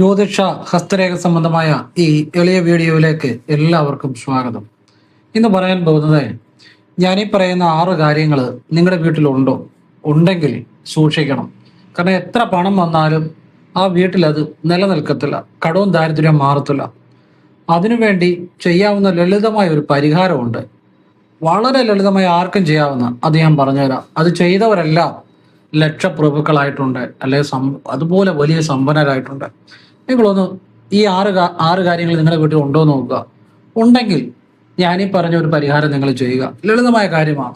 ജ്യോതിഷ ഹസ്തരേഖ സംബന്ധമായ ഈ എളിയ വീഡിയോയിലേക്ക് എല്ലാവർക്കും സ്വാഗതം. ഇന്ന് പറയാൻ പോകുന്നത്, ഞാനീ പറയുന്ന 6 കാര്യങ്ങൾ നിങ്ങളുടെ വീട്ടിലുണ്ടോ? ഉണ്ടെങ്കിൽ സൂക്ഷിക്കണം. കാരണം എത്ര പണം വന്നാലും ആ വീട്ടിൽ അത് നിലനിൽക്കത്തില്ല, കടവും ദാരിദ്ര്യം മാറത്തില്ല. അതിനുവേണ്ടി ചെയ്യാവുന്ന ലളിതമായ ഒരു പരിഹാരമുണ്ട്. വളരെ ലളിതമായി ആർക്കും ചെയ്യാവുന്ന, അത് ഞാൻ പറഞ്ഞുതരാം. അത് ചെയ്തവരെല്ലാം ലക്ഷപ്രഭുക്കളായിട്ടുണ്ട്, അല്ലെ അതുപോലെ വലിയ സമ്പന്നരായിട്ടുണ്ട്. നിങ്ങളൊന്ന് ഈ ആറ് കാര്യങ്ങൾ നിങ്ങളുടെ വീട്ടിൽ ഉണ്ടോ എന്ന് നോക്കുക. ഉണ്ടെങ്കിൽ ഞാനീ പറഞ്ഞ ഒരു പരിഹാരം നിങ്ങൾ ചെയ്യുക. ലളിതമായ കാര്യമാണ്.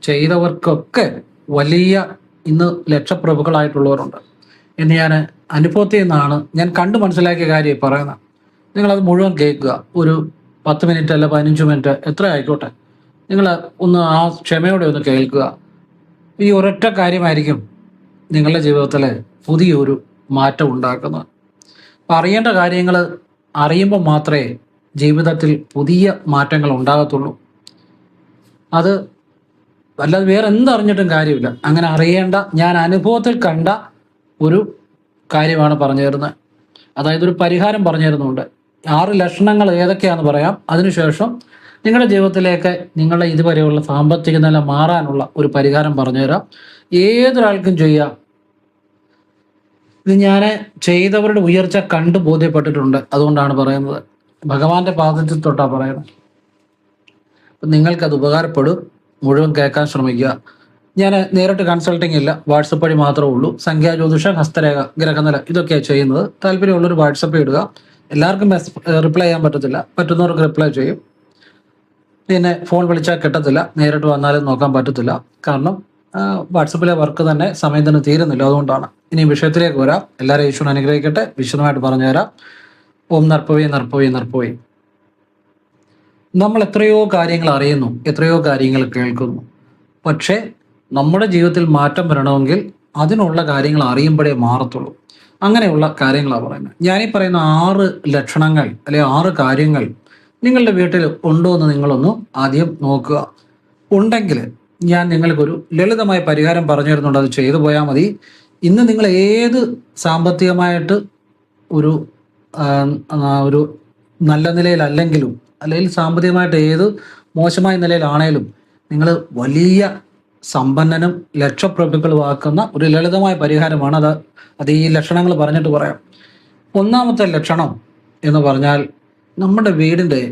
ചെയ്തവർക്കൊക്കെ വലിയ ഇന്ന് ലക്ഷപ്രഭുക്കളായിട്ടുള്ളവരുണ്ട് എന്ന് ഞാൻ അനുഭവത്തിൽ നിന്നാണ് ഞാൻ കണ്ടു മനസ്സിലാക്കിയ കാര്യം പറയുന്നത്. നിങ്ങളത് മുഴുവൻ കേൾക്കുക. ഒരു 10 മിനിറ്റ് അല്ല 15 മിനിറ്റ് എത്ര ആയിക്കോട്ടെ, നിങ്ങൾ ഒന്ന് ആ ക്ഷമയോടെ ഒന്ന് കേൾക്കുക. ഈ ഒരൊറ്റ കാര്യമായിരിക്കും നിങ്ങളുടെ ജീവിതത്തിൽ പുതിയൊരു മാറ്റം ഉണ്ടാക്കുന്നത്. അപ്പം അറിയേണ്ട കാര്യങ്ങൾ അറിയുമ്പോൾ മാത്രമേ ജീവിതത്തിൽ പുതിയ മാറ്റങ്ങൾ ഉണ്ടാകത്തുള്ളൂ. അത് അല്ലാതെ വേറെ എന്തറിഞ്ഞിട്ടും കാര്യമില്ല. അങ്ങനെ അറിയേണ്ട, ഞാൻ അനുഭവത്തിൽ കണ്ട ഒരു കാര്യമാണ് പറഞ്ഞു തരുന്നത്. അതായത് ഒരു പരിഹാരം പറഞ്ഞു തരുന്നുണ്ട്. 6 ലക്ഷണങ്ങൾ ഏതൊക്കെയാണെന്ന് പറയാം. അതിനുശേഷം നിങ്ങളുടെ ജീവിതത്തിലേക്ക് നിങ്ങളുടെ ഇതുവരെയുള്ള സാമ്പത്തിക നില മാറാനുള്ള ഒരു പരിഹാരം പറഞ്ഞുതരാം. ഏതൊരാൾക്കും ചെയ്യാം. ഇത് ഞാൻ ചെയ്തവരുടെ ഉയർച്ച കണ്ടു ബോധ്യപ്പെട്ടിട്ടുണ്ട്. അതുകൊണ്ടാണ് പറയുന്നത്. ഭഗവാന്റെ പാദത്തിൽ തൊട്ടാ പറയുന്നത്. അപ്പം നിങ്ങൾക്കത് ഉപകാരപ്പെടും. മുഴുവൻ കേൾക്കാൻ ശ്രമിക്കുക. ഞാൻ നേരിട്ട് കൺസൾട്ടിങ് ഇല്ല, വാട്സപ്പ് വഴി മാത്രമേ ഉള്ളൂ. സംഖ്യാജ്യോതിഷം, ഹസ്തരേഖ, ഗ്രഹനില ഇതൊക്കെയാണ് ചെയ്യുന്നത്. താല്പര്യമുള്ളൊരു വാട്സപ്പ് ഇടുക. എല്ലാവർക്കും റിപ്ലൈ ചെയ്യാൻ പറ്റത്തില്ല, പറ്റുന്നവർക്ക് റിപ്ലൈ ചെയ്യും. പിന്നെ ഫോൺ വിളിച്ചാൽ കിട്ടത്തില്ല, നേരിട്ട് വന്നാലും നോക്കാൻ പറ്റത്തില്ല. കാരണം വാട്സപ്പിലെ വർക്ക് തന്നെ സമയത്തിന് തീരുന്നില്ല. അതുകൊണ്ടാണ്. ഇനി വിഷയത്തിലേക്ക് വരാം. എല്ലാവരും ഈശ്വരൻ അനുഗ്രഹിക്കട്ടെ. വിശദമായിട്ട് പറഞ്ഞുതരാം. ഓം നർപ്പവേ നർപ്പവേ നർപ്പവേ. നമ്മൾ എത്രയോ കാര്യങ്ങൾ അറിയുന്നു, എത്രയോ കാര്യങ്ങൾ കേൾക്കുന്നു. പക്ഷേ നമ്മുടെ ജീവിതത്തിൽ മാറ്റം വരണമെങ്കിൽ അതിനുള്ള കാര്യങ്ങൾ അറിയുമ്പോഴേ മാറത്തുള്ളൂ. അങ്ങനെയുള്ള കാര്യങ്ങളാണ് പറയുന്നത്. ഞാനീ പറയുന്ന 6 ലക്ഷണങ്ങൾ അല്ലെങ്കിൽ 6 കാര്യങ്ങൾ നിങ്ങളുടെ വീട്ടിൽ ഉണ്ടോ എന്ന് നിങ്ങളൊന്ന് ആദ്യം നോക്കുക. ഉണ്ടെങ്കിൽ ഞാൻ നിങ്ങൾക്കൊരു ലളിതമായ പരിഹാരം പറഞ്ഞു തരുന്നുണ്ട്. അത് ചെയ്തു പോയാൽ മതി. ഇന്ന് നിങ്ങൾ ഏത് സാമ്പത്തികമായിട്ട് ഒരു ഒരു നല്ല നിലയിലല്ലെങ്കിലും, അല്ലെങ്കിൽ സാമ്പത്തികമായിട്ട് ഏത് മോശമായ നിലയിലാണേലും, നിങ്ങൾ വലിയ സമ്പന്നനും ലക്ഷപ്രഭുക്കളുമാക്കുന്ന ഒരു ലളിതമായ പരിഹാരമാണ് അത് ഈ ലക്ഷണങ്ങൾ പറഞ്ഞിട്ട് പറയാം. ഒന്നാമത്തെ ലക്ഷണം എന്ന് പറഞ്ഞാൽ, നമ്മുടെ വീടിൻ്റെ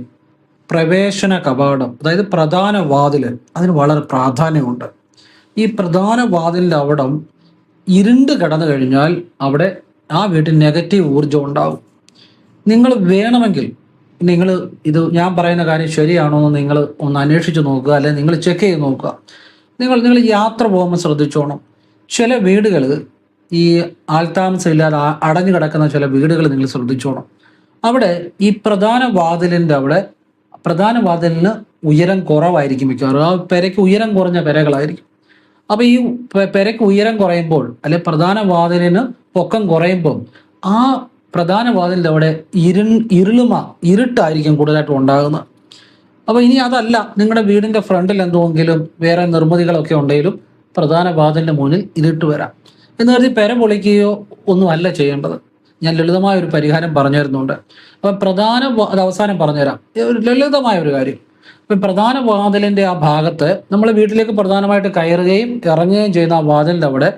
പ്രവേശന കവാടം, അതായത് പ്രധാന വാതിൽ, അതിന് വളരെ പ്രാധാന്യമുണ്ട്. ഈ പ്രധാന വാതിലിൻ്റെ അവിടം ഇരുണ്ട് കിടന്നു കഴിഞ്ഞാൽ അവിടെ ആ വീട്ടിൽ നെഗറ്റീവ് ഊർജ്ജം ഉണ്ടാവും. നിങ്ങൾ വേണമെങ്കിൽ നിങ്ങൾ ഇത് ഞാൻ പറയുന്ന കാര്യം ശരിയാണോ എന്ന് നിങ്ങൾ ഒന്ന് അന്വേഷിച്ച് നോക്കുക, അല്ലെങ്കിൽ നിങ്ങൾ ചെക്ക് ചെയ്ത് നോക്കുക. നിങ്ങൾ യാത്ര പോകുമ്പോൾ ശ്രദ്ധിച്ചോണം. ചില വീടുകൾ ഈ ആൾതാമസം ഇല്ലാതെ അടഞ്ഞു കിടക്കുന്ന ചില വീടുകൾ നിങ്ങൾ ശ്രദ്ധിച്ചോണം. അവിടെ ഈ പ്രധാന വാതിലിന് ഉയരം കുറവായിരിക്കും മിക്കവാറും. ആ പെരയ്ക്ക് ഉയരം കുറഞ്ഞ പെരകളായിരിക്കും. അപ്പോൾ ഈ പെരയ്ക്ക് ഉയരം കുറയുമ്പോൾ, അല്ലെ പ്രധാന വാതിലിന് പൊക്കം കുറയുമ്പോൾ, ആ പ്രധാന വാതിലിൻ്റെ അവിടെ ഇരുട്ടായിരിക്കും കൂടുതലായിട്ടും ഉണ്ടാകുന്നത്. അപ്പോൾ ഇനി അതല്ല, നിങ്ങളുടെ വീടിൻ്റെ ഫ്രണ്ടിൽ എന്തെങ്കിലും വേറെ നിർമ്മിതികളൊക്കെ ഉണ്ടെങ്കിലും പ്രധാന വാതിലിൻ്റെ മുന്നിൽ ഇരുട്ട് വരാം. എന്ന് കരുതി പെര പൊളിക്കുകയോ ഒന്നും അല്ല ചെയ്യേണ്ടത്. ഞാൻ ലളിതമായ ഒരു പരിഹാരം പറഞ്ഞു തരുന്നുണ്ട്. അപ്പം അത് അവസാനം പറഞ്ഞുതരാം. ഒരു ലളിതമായ ഒരു കാര്യം. ഇപ്പം പ്രധാന വാതിലിൻ്റെ ആ ഭാഗത്ത് നമ്മൾ വീട്ടിലേക്ക് പ്രധാനമായിട്ട് കയറുകയും ഇറങ്ങുകയും ചെയ്യുന്ന ആ വാതിലിൻ്റെ അവിടെ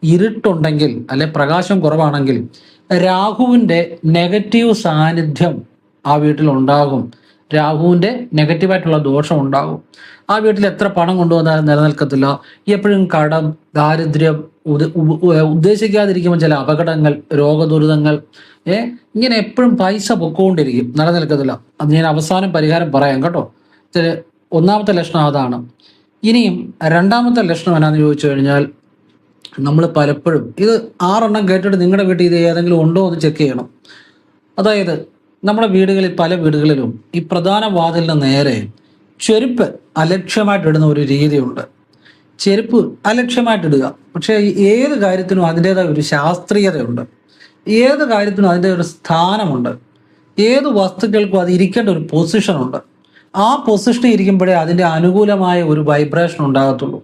ഇരുട്ടുണ്ടെങ്കിൽ, അല്ലെ പ്രകാശം കുറവാണെങ്കിൽ, രാഹുവിൻ്റെ നെഗറ്റീവ് സാന്നിധ്യം ആ വീട്ടിലുണ്ടാകും. രാഹുവിൻ്റെ നെഗറ്റീവായിട്ടുള്ള ദോഷം ഉണ്ടാകും. ആ വീട്ടിൽ എത്ര പണം കൊണ്ടുവന്നാലും നിലനിൽക്കത്തില്ല. എപ്പോഴും കടം, ദാരിദ്ര്യം, ഉദ്ദേശിക്കാതിരിക്കുമ്പോൾ ചില അപകടങ്ങൾ, രോഗദുരിതങ്ങൾ, ഇങ്ങനെ എപ്പോഴും പൈസ പൊക്കോണ്ടിരിക്കും, നിലനിൽക്കത്തില്ല. അത് ഞാൻ അവസാനം പരിഹാരം പറയാം കേട്ടോ. ഒന്നാമത്തെ ലക്ഷണം അതാണ്. ഇനിയും രണ്ടാമത്തെ ലക്ഷണം എന്നാന്ന് ചോദിച്ചു കഴിഞ്ഞാൽ, നമ്മൾ പലപ്പോഴും ഇത് 6 എണ്ണം കേട്ടിട്ട് നിങ്ങളുടെ വീട്ടിൽ ഇത് ഏതെങ്കിലും ഉണ്ടോ എന്ന് ചെക്ക് ചെയ്യണം. അതായത് നമ്മുടെ വീടുകളിൽ, പല വീടുകളിലും ഈ പ്രധാന വാതിലിന് നേരെ ചെരുപ്പ് അലക്ഷ്യമായിട്ട് ഇടുന്ന ഒരു രീതിയുണ്ട്. ചെരുപ്പ് അലക്ഷ്യമായിട്ട് ഇടുക. പക്ഷേ ഏത് കാര്യത്തിനും അതിൻ്റെതായ ഒരു ശാസ്ത്രീയതയുണ്ട്. ഏത് കാര്യത്തിനും അതിൻ്റെ ഒരു സ്ഥാനമുണ്ട്. ഏത് വസ്തുക്കൾക്കും അത് ഇരിക്കേണ്ട ഒരു പൊസിഷനുണ്ട്. ആ പൊസിഷനിൽ ഇരിക്കുമ്പോഴേ അതിൻ്റെ അനുകൂലമായ ഒരു വൈബ്രേഷൻ ഉണ്ടാകത്തുള്ളൂ.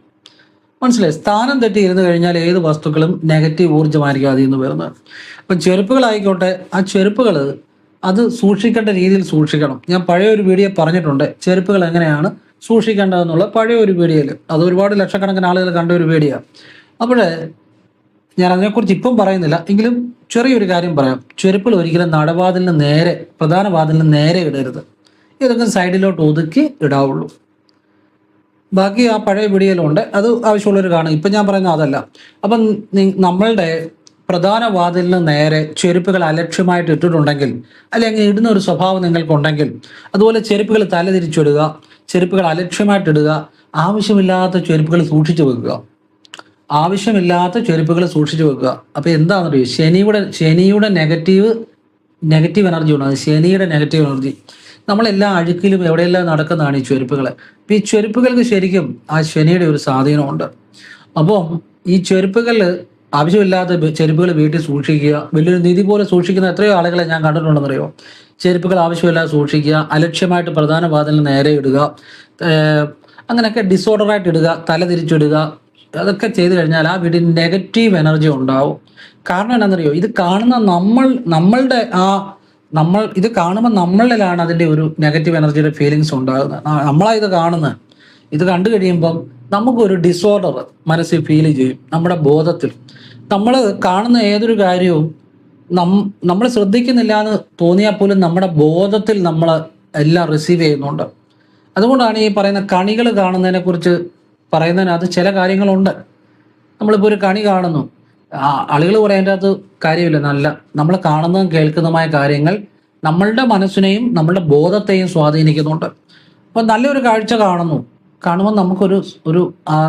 മനസ്സിലായി? സ്ഥാനം തെറ്റി ഇരുന്ന് കഴിഞ്ഞാൽ ഏത് വസ്തുക്കളും നെഗറ്റീവ് ഊർജ്ജമായിരിക്കും അതിൽ നിന്ന് വരുന്നത്. അപ്പം ചെരുപ്പുകളായിക്കോട്ടെ, ആ ചെരുപ്പുകൾ അത് സൂക്ഷിക്കേണ്ട രീതിയിൽ സൂക്ഷിക്കണം. ഞാൻ പഴയ ഒരു വീഡിയോ പറഞ്ഞിട്ടുണ്ട് ചെരുപ്പുകൾ എങ്ങനെയാണ് സൂക്ഷിക്കേണ്ടതെന്നുള്ള, പഴയ ഒരു വീഡിയോയിൽ. അത് ഒരുപാട് ലക്ഷക്കണക്കിന് ആളുകൾ കണ്ട ഒരു വീഡിയോ. അപ്പോഴേ ഞാൻ അതിനെക്കുറിച്ച് ഇപ്പം പറയുന്നില്ല, എങ്കിലും ചെറിയൊരു കാര്യം പറയാം. ചെരുപ്പുകൾ ഒരിക്കലും നടവാതിലിന് നേരെ, പ്രധാന വാതിലിന് നേരെ ഇടരുത്. ഇതൊക്കെ സൈഡിലോട്ട് ഒതുക്കി ഇടാവുള്ളൂ. ബാക്കി ആ പഴയ വീഡിയോയിലുണ്ട്, അത് ആവശ്യമുള്ളവർ കാണും. ഇപ്പം ഞാൻ പറയുന്നത് അതല്ല. അപ്പം നമ്മളുടെ പ്രധാന വാതിലിന് നേരെ ചെരുപ്പുകൾ അലക്ഷ്യമായിട്ട് ഇട്ടിട്ടുണ്ടെങ്കിൽ, അല്ലെങ്കിൽ ഇടുന്ന ഒരു സ്വഭാവം നിങ്ങൾക്കുണ്ടെങ്കിൽ, അതുപോലെ ചെരുപ്പുകൾ തലതിരിച്ചിടുക, ചെരുപ്പുകൾ അലക്ഷ്യമായിട്ട് ഇടുക, ആവശ്യമില്ലാത്ത ചെരുപ്പുകൾ സൂക്ഷിച്ചു വെക്കുക, ആവശ്യമില്ലാത്ത ചെരുപ്പുകൾ സൂക്ഷിച്ചു വെക്കുക. അപ്പോൾ എന്താണെന്നറിയോ, ശനിയുടെ നെഗറ്റീവ് എനർജി ഉണ്ട്. അത് ശനിയുടെ നെഗറ്റീവ് എനർജി. നമ്മളെല്ലാ അഴുക്കിലും എവിടെയെല്ലാം നടക്കുന്നതാണ് ഈ ചെരുപ്പുകൾ. അപ്പം ഈ ചെരുപ്പുകൾക്ക് ശരിക്കും ആ ശനിയുടെ ഒരു സ്വാധീനമുണ്ട്. അപ്പം ഈ ചെരുപ്പുകൾ, ആവശ്യമില്ലാത്ത ചെരുപ്പുകൾ വീട്ടിൽ സൂക്ഷിക്കുക. വലിയൊരു നിധി പോലെ സൂക്ഷിക്കുന്ന എത്രയോ ആളുകളെ ഞാൻ കണ്ടിട്ടുണ്ടെന്നറിയോ. ചെരുപ്പുകൾ ആവശ്യമില്ലാതെ സൂക്ഷിക്കുക, അലക്ഷ്യമായിട്ട് പ്രധാന വാതിലിന് നേരെ ഇടുക, അങ്ങനെയൊക്കെ ഡിസോർഡറായിട്ട് ഇടുക, തല തിരിച്ചിടുക. അതൊക്കെ ചെയ്തു കഴിഞ്ഞാൽ ആ വീട്ടിൽ നെഗറ്റീവ് എനർജി ഉണ്ടാവും. കാരണം എന്താണെന്നറിയോ, ഇത് കാണുന്ന നമ്മൾ ഇത് കാണുമ്പോൾ നമ്മളിലാണ് അതിൻ്റെ ഒരു നെഗറ്റീവ് എനർജിയുടെ ഫീലിങ്സ് ഉണ്ടാകുന്നത്. നമ്മളാ ഇത് കാണുന്നത്. ഇത് കണ്ടു കഴിയുമ്പം നമുക്കൊരു ഡിസോർഡർ മനസ്സിൽ ഫീൽ ചെയ്യും. നമ്മുടെ ബോധത്തിൽ നമ്മൾ കാണുന്ന ഏതൊരു കാര്യവും നമ്മൾ ശ്രദ്ധിക്കുന്നില്ല എന്ന് തോന്നിയാൽ പോലും നമ്മുടെ ബോധത്തിൽ നമ്മൾ എല്ലാം റിസീവ് ചെയ്യുന്നുണ്ട്. അതുകൊണ്ടാണ് ഈ പറയുന്ന കണികൾ കാണുന്നതിനെ കുറിച്ച് പറയുന്നതിനകത്ത് ചില കാര്യങ്ങളുണ്ട്. നമ്മളിപ്പോൾ ഒരു കണി കാണുന്നു, ആളുകൾ പറയാൻ അതിൻ്റെ അകത്ത് കാര്യമില്ല. നമ്മൾ കാണുന്നതും കേൾക്കുന്നതുമായ കാര്യങ്ങൾ നമ്മളുടെ മനസ്സിനെയും നമ്മളുടെ ബോധത്തെയും സ്വാധീനിക്കുന്നുണ്ട്. അപ്പം നല്ലൊരു കാഴ്ച കാണുമ്പോൾ നമുക്കൊരു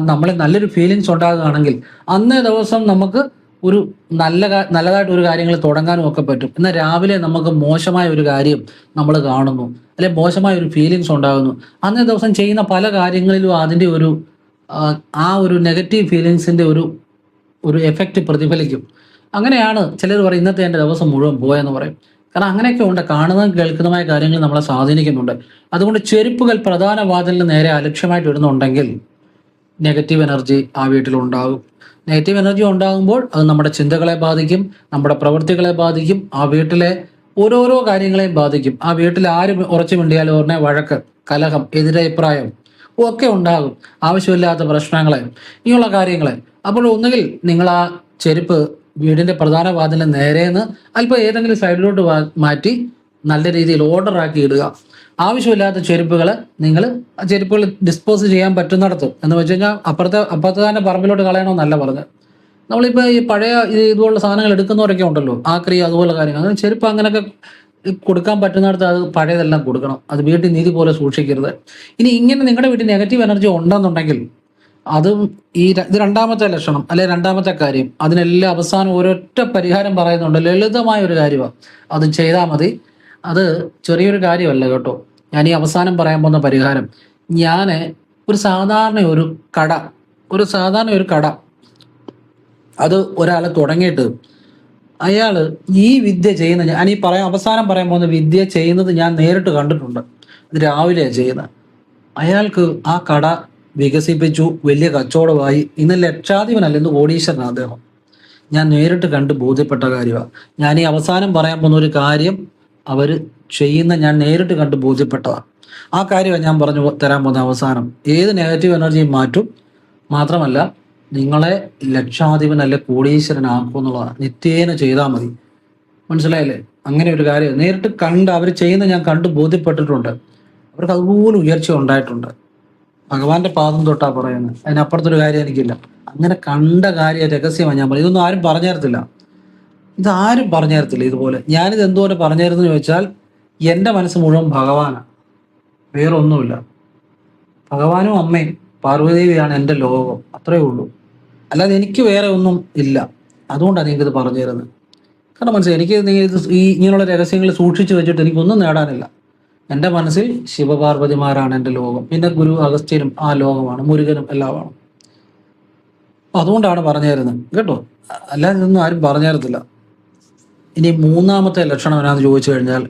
നമ്മളെ നല്ലൊരു ഫീലിങ്സ് ഉണ്ടാകുകയാണെങ്കിൽ അന്നേ ദിവസം നമുക്ക് ഒരു നല്ലതായിട്ട് ഒരു കാര്യങ്ങൾ തുടങ്ങാനും ഒക്കെ പറ്റും. എന്നാൽ രാവിലെ നമുക്ക് മോശമായ ഒരു കാര്യം നമ്മൾ കാണുന്നു, അല്ലെ മോശമായ ഒരു ഫീലിങ്സ് ഉണ്ടാകുന്നു, അന്നേ ദിവസം ചെയ്യുന്ന പല കാര്യങ്ങളിലും അതിൻ്റെ ഒരു നെഗറ്റീവ് ഫീലിങ്സിൻ്റെ ഒരു എഫക്റ്റ് പ്രതിഫലിക്കും. അങ്ങനെയാണ് ചിലർ പറയും ഇന്നത്തെ എൻ്റെ ദിവസം മുഴുവൻ പോയെന്ന് പറയും. കാരണം അങ്ങനെയൊക്കെ ഉണ്ട്, കാണുന്നതും കേൾക്കുന്നതുമായ കാര്യങ്ങൾ നമ്മളെ സ്വാധീനിക്കുന്നുണ്ട്. അതുകൊണ്ട് ചെരുപ്പുകൾ പ്രധാന വാതിലിന് നേരെ അലക്ഷ്യമായിട്ട് ഇടുന്നുണ്ടെങ്കിൽ നെഗറ്റീവ് എനർജി ആ വീട്ടിലുണ്ടാകും. നെഗറ്റീവ് എനർജി ഉണ്ടാകുമ്പോൾ അത് നമ്മുടെ ചിന്തകളെ ബാധിക്കും, നമ്മുടെ പ്രവൃത്തികളെ ബാധിക്കും, ആ വീട്ടിലെ ഓരോരോ കാര്യങ്ങളെയും ബാധിക്കും. ആ വീട്ടിൽ ആരും ഉറച്ചു മിണ്ടിയാലും ഉടനെ വഴക്ക്, കലഹം, എതിരഭിപ്രായം ഒക്കെ ഉണ്ടാകും. ആവശ്യമില്ലാത്ത പ്രശ്നങ്ങളെ, ഇങ്ങനെയുള്ള കാര്യങ്ങളെ. അപ്പോൾ ഒന്നുകിൽ നിങ്ങൾ ആ ചെരുപ്പ് വീടിൻ്റെ പ്രധാന വാതിലിന് നേരെന്ന് അല്പം ഏതെങ്കിലും സൈഡിലോട്ട് മാറ്റി നല്ല രീതിയിൽ ഓർഡറാക്കി ഇടുക. ആവശ്യമില്ലാത്ത ചെരുപ്പുകൾ ചെരുപ്പുകൾ ഡിസ്പോസ് ചെയ്യാൻ പറ്റുന്നിടത്ത്, എന്ന് വെച്ച് കഴിഞ്ഞാൽ അപ്പുറത്തെ തന്നെ പറമ്പിലോട്ട് കളയണമെന്നല്ല പറഞ്ഞത്. നമ്മളിപ്പോൾ ഈ പഴയ ഇതുപോലുള്ള സാധനങ്ങൾ എടുക്കുന്നവരൊക്കെ ഉണ്ടല്ലോ, ആക്രി അതുപോലെ കാര്യങ്ങൾ, അങ്ങനെ ചെരുപ്പ് അങ്ങനെയൊക്കെ കൊടുക്കാൻ പറ്റുന്നിടത്ത് അത് പഴയതെല്ലാം കൊടുക്കണം. അത് വീട്ടിൽ നീതി പോലെ സൂക്ഷിക്കരുത്. ഇനി ഇങ്ങനെ നിങ്ങളുടെ വീട്ടിൽ നെഗറ്റീവ് എനർജി ഉണ്ടെന്നുണ്ടെങ്കിൽ അതും ഇത് രണ്ടാമത്തെ ലക്ഷണം, അല്ലെ രണ്ടാമത്തെ കാര്യം. അതിനെല്ലാം അവസാനം ഒരൊറ്റ പരിഹാരം പറയുന്നുണ്ട്, ലളിതമായ ഒരു കാര്യമാണ്. അത് ചെയ്താൽ മതി. അത് ചെറിയൊരു കാര്യമല്ല കേട്ടോ. ഞാൻ ഈ അവസാനം പറയാൻ പോകുന്ന പരിഹാരം, ഞാൻ ഒരു സാധാരണ ഒരു കട അത് ഒരാൾ തുടങ്ങിയിട്ട് അയാൾ ഈ വിദ്യ ചെയ്യുന്ന, ഞാൻ ഈ അവസാനം പറയാൻ പോകുന്ന വിദ്യ ചെയ്യുന്നത് ഞാൻ നേരിട്ട് കണ്ടിട്ടുണ്ട്. ഇത് രാവിലെയാണ് ചെയ്യുന്നത്. അയാൾക്ക് ആ കട വികസിപ്പിച്ചു, വലിയ കച്ചവടമായി. ഇന്ന് ലക്ഷാധിപനല്ല, ഇന്ന് കോടീശ്വരനാണ് അദ്ദേഹം. ഞാൻ നേരിട്ട് കണ്ട് ബോധ്യപ്പെട്ട കാര്യമാണ്. ഞാൻ ഈ അവസാനം പറയാൻ പോകുന്ന ഒരു കാര്യം അവർ ഞാൻ നേരിട്ട് കണ്ട് ബോധ്യപ്പെട്ടതാണ്. ആ കാര്യമാണ് ഞാൻ പറഞ്ഞു തരാൻ പോകുന്ന അവസാനം. ഏത് നെഗറ്റീവ് എനർജിയും മാറ്റും, മാത്രമല്ല നിങ്ങളെ ലക്ഷാധിപനല്ല കോടീശ്വരനാക്കും എന്നുള്ളതാണ്. നിത്യേന ചെയ്താൽ മതി. മനസ്സിലായില്ലേ? അങ്ങനെ ഒരു കാര്യം നേരിട്ട് കണ്ട് അവർ ചെയ്യുന്ന ഞാൻ കണ്ട് ബോധ്യപ്പെട്ടിട്ടുണ്ട്. അവർക്ക് അതുപോലെ ഉയർച്ച ഉണ്ടായിട്ടുണ്ട്. ഭഗവാന്റെ പാദം തൊട്ടാ പറയുന്നത്, അതിനപ്പുറത്തൊരു കാര്യം എനിക്കില്ല. അങ്ങനെ കണ്ട കാര്യം രഹസ്യമാണ് ഞാൻ പറയുന്നത്. ഇതൊന്നും ആരും പറഞ്ഞു തരത്തില്ല, ഇതാരും പറഞ്ഞു തരത്തില്ല. ഇതുപോലെ ഞാനിത് എന്തുപോലെ പറഞ്ഞു തരുന്നു ചോദിച്ചാൽ, എൻ്റെ മനസ്സ് മുഴുവൻ ഭഗവാനാണ്, വേറെ ഒന്നുമില്ല. ഭഗവാനും അമ്മയും പാർവ്വതീവിയാണ് എൻ്റെ ലോകം, അത്രയേ ഉള്ളൂ. അല്ലാതെ എനിക്ക് വേറെ ഒന്നും ഇല്ല. അതുകൊണ്ടാണ് എനിക്കിത് പറഞ്ഞു തരുന്നത്. കാരണം മനസ്സിലായി, എനിക്ക് ഇങ്ങനെയുള്ള രഹസ്യങ്ങൾ സൂക്ഷിച്ചു വെച്ചിട്ട് എനിക്കൊന്നും നേടാനില്ല. എൻ്റെ മനസ്സിൽ ശിവപാർവതിമാരാണ് എൻ്റെ ലോകം. പിന്നെ ഗുരു അഗസ്ത്യനും ആ ലോകമാണ്, മുരുകനും എല്ലാമാണ്. അതുകൊണ്ടാണ് പറഞ്ഞു തരുന്നത് കേട്ടോ. അല്ലാതെ ഇതൊന്നും ആരും പറഞ്ഞു തരത്തില്ല. ഇനി മൂന്നാമത്തെ ലക്ഷണം എന്നാന്ന് ചോദിച്ചു കഴിഞ്ഞാൽ,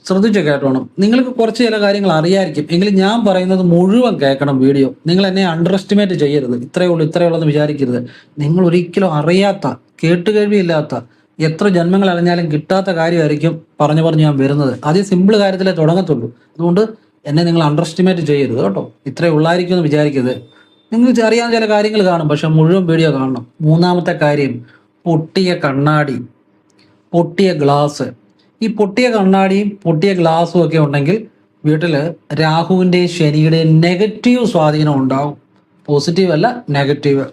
ശ്രദ്ധിച്ച് കേട്ടോണം. നിങ്ങൾക്ക് കുറച്ച് ചില കാര്യങ്ങൾ അറിയായിരിക്കും, എങ്കിലും ഞാൻ പറയുന്നത് മുഴുവൻ കേൾക്കണം വീഡിയോ. നിങ്ങൾ എന്നെ അണ്ടർ എസ്റ്റിമേറ്റ് ചെയ്യരുത്. ഇത്രയുള്ളൂ എന്ന് വിചാരിക്കരുത്. നിങ്ങൾ ഒരിക്കലും അറിയാത്ത, കേട്ടുകേഴ്വിയില്ലാത്ത, എത്ര ജന്മങ്ങൾ അറിഞ്ഞാലും കിട്ടാത്ത കാര്യമായിരിക്കും പറഞ്ഞു ഞാൻ വരുന്നത്. ആദ്യം സിമ്പിൾ കാര്യത്തിലേ തുടങ്ങത്തുള്ളൂ. അതുകൊണ്ട് എന്നെ നിങ്ങൾ അണ്ടർ എസ്റ്റിമേറ്റ് ചെയ്യരുത് കേട്ടോ. ഇത്രേ ഉള്ളായിരിക്കും എന്ന് വിചാരിക്കരുത്. നിങ്ങൾക്ക് അറിയാവുന്ന ചില കാര്യങ്ങൾ കാണും, പക്ഷെ മുഴുവൻ വീഡിയോ കാണണം. മൂന്നാമത്തെ കാര്യം, പൊട്ടിയ കണ്ണാടി, പൊട്ടിയ ഗ്ലാസ്. ഈ പൊട്ടിയ കണ്ണാടിയും പൊട്ടിയ ഗ്ലാസും ഒക്കെ ഉണ്ടെങ്കിൽ വീട്ടിൽ രാഹുവിൻ്റെയും ശനിയുടെയും നെഗറ്റീവ് സ്വാധീനം ഉണ്ടാവും. പോസിറ്റീവ് അല്ല, നെഗറ്റീവ്.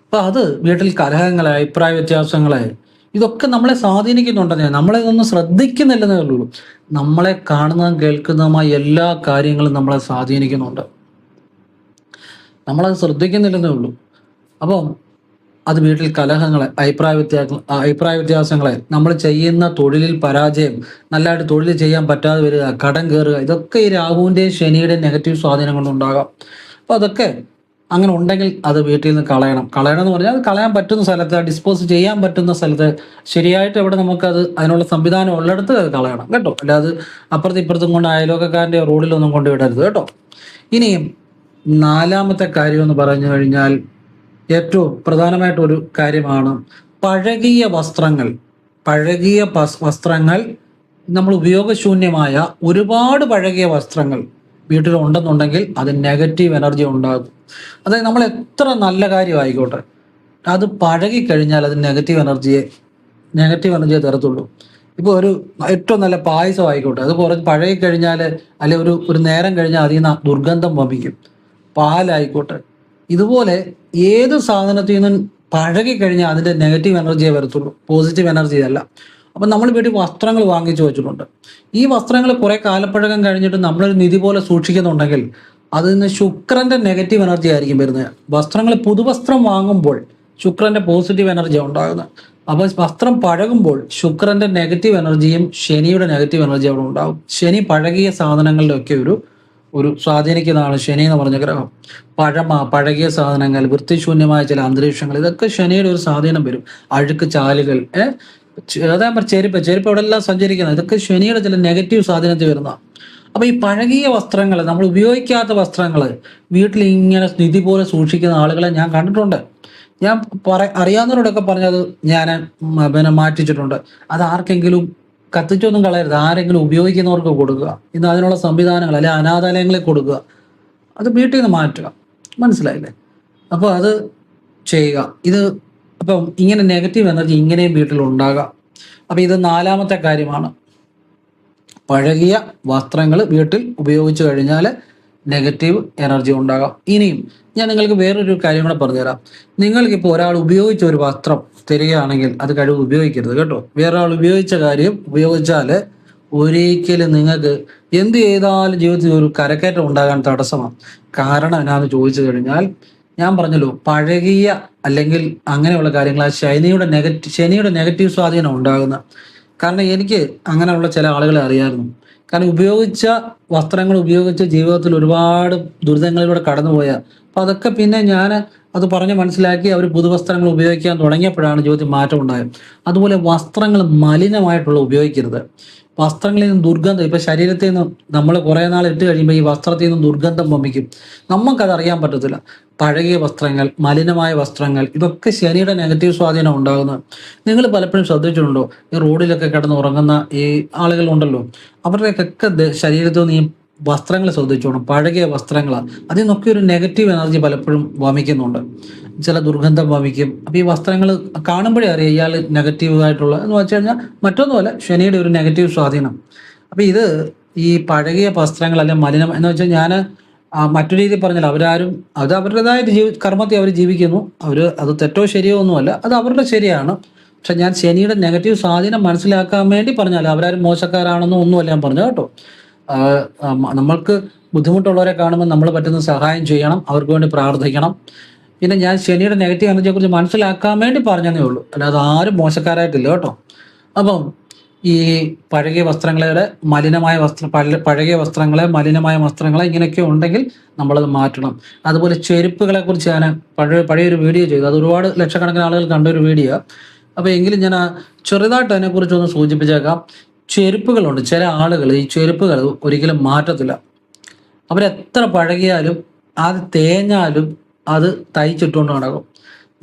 അപ്പം അത് വീട്ടിൽ കലഹങ്ങളെ, അഭിപ്രായ വ്യത്യാസങ്ങളെ, ഇതൊക്കെ നമ്മളെ സ്വാധീനിക്കുന്നുണ്ടെന്നേ. നമ്മളെ ഇതൊന്നും ശ്രദ്ധിക്കുന്നില്ലെന്നേ ഉള്ളൂ. നമ്മളെ കാണുന്നതും കേൾക്കുന്നതുമായ എല്ലാ കാര്യങ്ങളും നമ്മളെ സ്വാധീനിക്കുന്നുണ്ട്. നമ്മളത് ശ്രദ്ധിക്കുന്നില്ലെന്നേ ഉള്ളൂ. അപ്പം അത് വീട്ടിൽ കലഹങ്ങളെ, അഭിപ്രായ വ്യത്യാസങ്ങളെ, നമ്മൾ ചെയ്യുന്ന തൊഴിലിൽ പരാജയം, നല്ലതായിട്ട് തൊഴിൽ ചെയ്യാൻ പറ്റാതെ വരിക, കടം കയറുക, ഇതൊക്കെ ഈ രാഹുവിൻ്റെയും ശനിയുടെയും നെഗറ്റീവ് സ്വാധീനം കൊണ്ടുണ്ടാകാം. അപ്പോൾ അതൊക്കെ അങ്ങനെ ഉണ്ടെങ്കിൽ അത് വീട്ടിൽ നിന്ന് കളയണം. കളയണം എന്ന് പറഞ്ഞാൽ അത് കളയാൻ പറ്റുന്ന സ്ഥലത്ത്, ഡിസ്പോസ് ചെയ്യാൻ പറ്റുന്ന സ്ഥലത്ത്, ശരിയായിട്ട് എവിടെ നമുക്കത് അതിനുള്ള സംവിധാനം ഉള്ളിടത്ത് അത് കളയണം കേട്ടോ. അല്ലാതെ അപ്പുറത്തും ഇപ്പുറത്തും കൊണ്ട് അയലോക്കക്കാരൻ്റെ റോഡിലൊന്നും കൊണ്ടുവിടരുത് കേട്ടോ. ഇനിയും നാലാമത്തെ കാര്യം എന്ന് പറഞ്ഞു കഴിഞ്ഞാൽ ഏറ്റവും പ്രധാനമായിട്ടൊരു കാര്യമാണ് പഴകിയ വസ്ത്രങ്ങൾ. പഴകിയ വസ്ത്രങ്ങൾ, നമ്മൾ ഉപയോഗശൂന്യമായ ഒരുപാട് പഴകിയ വസ്ത്രങ്ങൾ വീട്ടിലുണ്ടെന്നുണ്ടെങ്കിൽ അത് നെഗറ്റീവ് എനർജി ഉണ്ടാകും. അതായത് നമ്മൾ എത്ര നല്ല കാര്യമായിക്കോട്ടെ, അത് പഴകിക്കഴിഞ്ഞാൽ അത് നെഗറ്റീവ് എനർജിയെ തരത്തുള്ളൂ. ഇപ്പോൾ ഒരു ഏറ്റവും നല്ല പായസം ആയിക്കോട്ടെ, അത് കുറച്ച് പഴകിക്കഴിഞ്ഞാൽ, അല്ലെ ഒരു നേരം കഴിഞ്ഞാൽ അതിൽ നിന്ന് ദുർഗന്ധം വമിക്കും. പാലായിക്കോട്ടെ, ഇതുപോലെ ഏത് സാധനത്തിൽ നിന്നും പഴകിക്കഴിഞ്ഞാൽ അതിൻ്റെ നെഗറ്റീവ് എനർജിയെ വരത്തുള്ളൂ, പോസിറ്റീവ് എനർജി അല്ല. അപ്പം നമ്മൾ വീട്ടിൽ വസ്ത്രങ്ങൾ വാങ്ങിച്ചു വെച്ചിട്ടുണ്ട്. ഈ വസ്ത്രങ്ങൾ കുറെ കാലപ്പഴക്കം കഴിഞ്ഞിട്ട് നമ്മളൊരു നിധി പോലെ സൂക്ഷിക്കുന്നുണ്ടെങ്കിൽ അതിൽ നിന്ന് ശുക്രന്റെ നെഗറ്റീവ് എനർജി ആയിരിക്കും വരുന്നത്. വസ്ത്രങ്ങൾ, പുതുവസ്ത്രം വാങ്ങുമ്പോൾ ശുക്രന്റെ പോസിറ്റീവ് എനർജി ഉണ്ടാകുന്നത്. അപ്പോൾ വസ്ത്രം പഴകുമ്പോൾ ശുക്രന്റെ നെഗറ്റീവ് എനർജിയും ശനിയുടെ നെഗറ്റീവ് എനർജിയും അവിടെ ഉണ്ടാകും. ശനി പഴകിയ സാധനങ്ങളുടെ ഒക്കെ ഒരു സ്വാധീനിക്കുന്നതാണ് ശനി എന്ന് പറഞ്ഞ ഗ്രഹം. പഴകിയ സാധനങ്ങൾ, വൃത്തിശൂന്യമായ ചില അന്തരീക്ഷങ്ങൾ, ഇതൊക്കെ ശനിയുടെ ഒരു സ്വാധീനം വരും. അഴുക്ക് ചാലുകൾ, അതാ ചെരുപ്പ് അവിടെ എല്ലാം സഞ്ചരിക്കുന്നത്, ഇതൊക്കെ ശനിയുടെ ചില നെഗറ്റീവ് സ്വാധീനത്തിൽ വരുന്ന. അപ്പൊ ഈ പഴകിയ വസ്ത്രങ്ങൾ, നമ്മൾ ഉപയോഗിക്കാത്ത വസ്ത്രങ്ങൾ വീട്ടിൽ ഇങ്ങനെ നിധി പോലെ സൂക്ഷിക്കുന്ന ആളുകളെ ഞാൻ കണ്ടിട്ടുണ്ട്. ഞാൻ അറിയാവുന്നവരോടൊക്കെ പറഞ്ഞത് ഞാൻ മാറ്റിച്ചിട്ടുണ്ട്. അത് ആർക്കെങ്കിലും കത്തിച്ചൊന്നും കളയരുത്. ആരെങ്കിലും ഉപയോഗിക്കുന്നവർക്ക് കൊടുക്കുക. ഇന്ന് അതിനുള്ള സംവിധാനങ്ങൾ, അല്ലെ അനാഥാലയങ്ങളിൽ കൊടുക്കുക. അത് വീട്ടിൽ നിന്ന് മാറ്റുക. മനസ്സിലായില്ലേ? അപ്പോൾ അത് ചെയ്യുക. ഇത് അപ്പം ഇങ്ങനെ നെഗറ്റീവ് എനർജി ഇങ്ങനെയും വീട്ടിൽ ഉണ്ടാകാം. അപ്പം ഇത് നാലാമത്തെ കാര്യമാണ്. പഴകിയ വസ്ത്രങ്ങൾ വീട്ടിൽ ഉപയോഗിച്ചു കഴിഞ്ഞാൽ നെഗറ്റീവ് എനർജി ഉണ്ടാകാം. ഇനിയും ഞാൻ നിങ്ങൾക്ക് വേറൊരു കാര്യം കൂടെ പറഞ്ഞുതരാം. നിങ്ങൾക്കിപ്പോൾ ഒരാൾ ഉപയോഗിച്ച ഒരു വസ്ത്രം തരികയാണെങ്കിൽ അത് കഴിവ് ഉപയോഗിക്കരുത് കേട്ടോ. വേറൊരാൾ ഉപയോഗിച്ചാൽ ഒരിക്കലും നിങ്ങൾക്ക് എന്ത് ചെയ്താലും ജീവിതത്തിൽ ഒരു കരക്കയറ്റം ഉണ്ടാകാൻ തടസ്സമാണ്. കാരണം എന്നാന്ന് ചോദിച്ചു കഴിഞ്ഞാൽ, ഞാൻ പറഞ്ഞല്ലോ, പഴകിയ അല്ലെങ്കിൽ അങ്ങനെയുള്ള കാര്യങ്ങൾ ആ ശനിയുടെ നെഗറ്റീവ് സ്വാധീനം ഉണ്ടാകുന്ന. കാരണം എനിക്ക് അങ്ങനെയുള്ള ചില ആളുകളെ അറിയാമായിരുന്നു. കാരണം ഉപയോഗിച്ച വസ്ത്രങ്ങൾ ഉപയോഗിച്ച് ജീവിതത്തിൽ ഒരുപാട് ദുരിതങ്ങളിലൂടെ കടന്നുപോയ. അപ്പം അതൊക്കെ പിന്നെ ഞാൻ അത് പറഞ്ഞ് മനസ്സിലാക്കി അവർ പുതുവസ്ത്രങ്ങൾ ഉപയോഗിക്കാൻ തുടങ്ങിയപ്പോഴാണ് ജീവിതത്തിൽ മാറ്റം ഉണ്ടായത്. അതുപോലെ വസ്ത്രങ്ങൾ മലിനമായിട്ടുള്ള ഉപയോഗിക്കരുത്. വസ്ത്രങ്ങളിൽ നിന്ന് ദുർഗന്ധം, ഇപ്പം ശരീരത്തിൽ നിന്ന് നമ്മൾ കുറേ നാൾ ഇട്ട് കഴിയുമ്പോൾ ഈ വസ്ത്രത്തിൽ നിന്ന് ദുർഗന്ധം വമിക്കും. നമുക്കത് അറിയാൻ പറ്റത്തില്ല. പഴകിയ വസ്ത്രങ്ങൾ, മലിനമായ വസ്ത്രങ്ങൾ, ഇതൊക്കെ ശനിയുടെ നെഗറ്റീവ് സ്വാധീനം ഉണ്ടാകുന്നത്. നിങ്ങൾ പലപ്പോഴും ശ്രദ്ധിച്ചിട്ടുണ്ടോ? ഈ റോഡിലൊക്കെ കിടന്ന് ഉറങ്ങുന്ന ഈ ആളുകളുണ്ടല്ലോ, അവരുടെയൊക്കെ ശരീരത്തിൽ നിന്ന് ഈ വസ്ത്രങ്ങൾ ശ്രദ്ധിച്ചോണം. പഴകിയ വസ്ത്രങ്ങളാണ്. അതിൽ നിന്നൊക്കെ ഒരു നെഗറ്റീവ് എനർജി പലപ്പോഴും വമിക്കുന്നുണ്ട്. ചില ദുർഗന്ധം വമിക്കും. അപ്പം ഈ വസ്ത്രങ്ങൾ കാണുമ്പോഴേ അറിയാം ഇയാൾ നെഗറ്റീവായിട്ടുള്ള എന്ന് വെച്ച് കഴിഞ്ഞാൽ മറ്റൊന്നുമല്ല, ശനിയുടെ ഒരു നെഗറ്റീവ് സ്വാധീനം. അപ്പം ഇത് ഈ പഴകിയ വസ്ത്രങ്ങൾ അല്ലെങ്കിൽ മലിനം എന്ന് വെച്ചാൽ, ഞാൻ മറ്റു രീതിയിൽ പറഞ്ഞാൽ അത് അവരുടേതായ കർമ്മത്തെ അവർ ജീവിക്കുന്നു. അത് തെറ്റോ ശരിയോ ഒന്നുമല്ല, അത് അവരുടെ ശരിയാണ്. പക്ഷെ ഞാൻ ശനിയുടെ നെഗറ്റീവ് സ്വാധീനം മനസ്സിലാക്കാൻ വേണ്ടി പറഞ്ഞാൽ അവരാരും മോശക്കാരാണെന്നോ ഒന്നുമല്ല ഞാൻ പറഞ്ഞു കേട്ടോ. നമ്മൾക്ക് ബുദ്ധിമുട്ടുള്ളവരെ കാണുമ്പോൾ നമ്മൾ പറ്റുന്ന സഹായം ചെയ്യണം, അവർക്ക് വേണ്ടി പ്രാർത്ഥിക്കണം. പിന്നെ ഞാൻ ശനിയുടെ നെഗറ്റീവ് എനർജിയെ കുറിച്ച് മനസ്സിലാക്കാൻ വേണ്ടി പറഞ്ഞതേ ഉള്ളൂ, അല്ലാതെ ആരും മോശക്കാരായിട്ടില്ല കേട്ടോ. അപ്പം ഈ പഴകിയ വസ്ത്രങ്ങളെ മലിനമായ വസ്ത്രങ്ങളെ ഇങ്ങനെയൊക്കെ ഉണ്ടെങ്കിൽ നമ്മളത് മാറ്റണം. അതുപോലെ ചെരുപ്പുകളെ കുറിച്ച് ഞാൻ പഴയൊരു വീഡിയോ ചെയ്തു. അത് ഒരുപാട് ലക്ഷക്കണക്കിന് ആളുകൾ കണ്ടൊരു വീഡിയോ. അപ്പോൾ എങ്കിലും ഞാൻ ചെറുതായിട്ട് അതിനെക്കുറിച്ചൊന്ന് സൂചിപ്പിച്ചേക്കാം. ചെരുപ്പുകളുണ്ട്. ചില ആളുകൾ ഈ ചെരുപ്പുകൾ ഒരിക്കലും മാറ്റത്തില്ല. അവരെത്ര പഴകിയാലും അത് തേഞ്ഞാലും അത് തയ്ച്ചിട്ടുകൊണ്ട് നടക്കും.